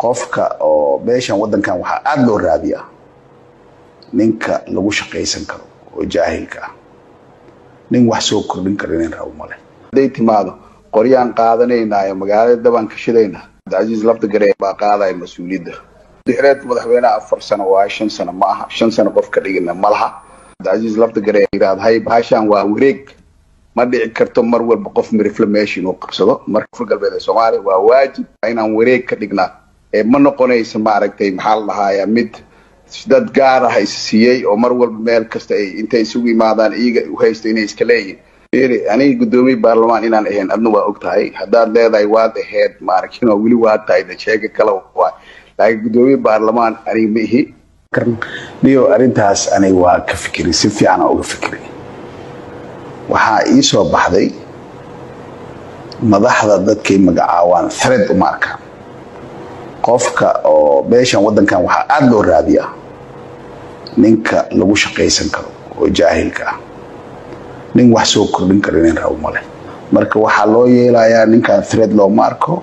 qofka oo beeshan wadankan waxa aad loo raadiyaa ninka lagu shaqaysan karo oo jaahilka ah nin wax soo kordhin karo inaan raawo male haday timaado qoryaan qaadanayna magaalada daban ka shidayna Aziz lafta garee baa qaaday mas'uuliyadda dixreed madaxweynaha 4 sano waa 5 sano ma aha 5 sano qof ka dhigina malaha Aziz lafta garee yiraahday baashan waa wareeg ma dhici karto mar walba qof reclamation oo qabsado marka galbeed Soomaaliya waa waajib inaan wareeg ka dhignaa ma noqonaysa maaragtay maxaa la dhahayaa mid dad gaar ah siiyay oo mar walba meel kasta ay intay isugu yimaadaan iyaga u haysto inay iska leeyihiin aniga gudoomiye baarlamaan inaan ahayn adna waa ogtahay hadaad leedahay waad ahayd maaragtay wali waad tahay sheega kala waa laakiin gudoomiye baarlamaan aniga ma ihi niyo arintaas aniga waa ka fikiray si fiican uga fikiray waxa ii soo baxday madaxda dadkay magacaawaan thread u marka qofka oo beeshan wadankan waxa aad loo raadiyaa ninka lagu shaqaysan karo oo jaahilka ah nin wax soo kordhin karo inaan raawo male marka waxa loo yeelayaa ninkan thread loo marko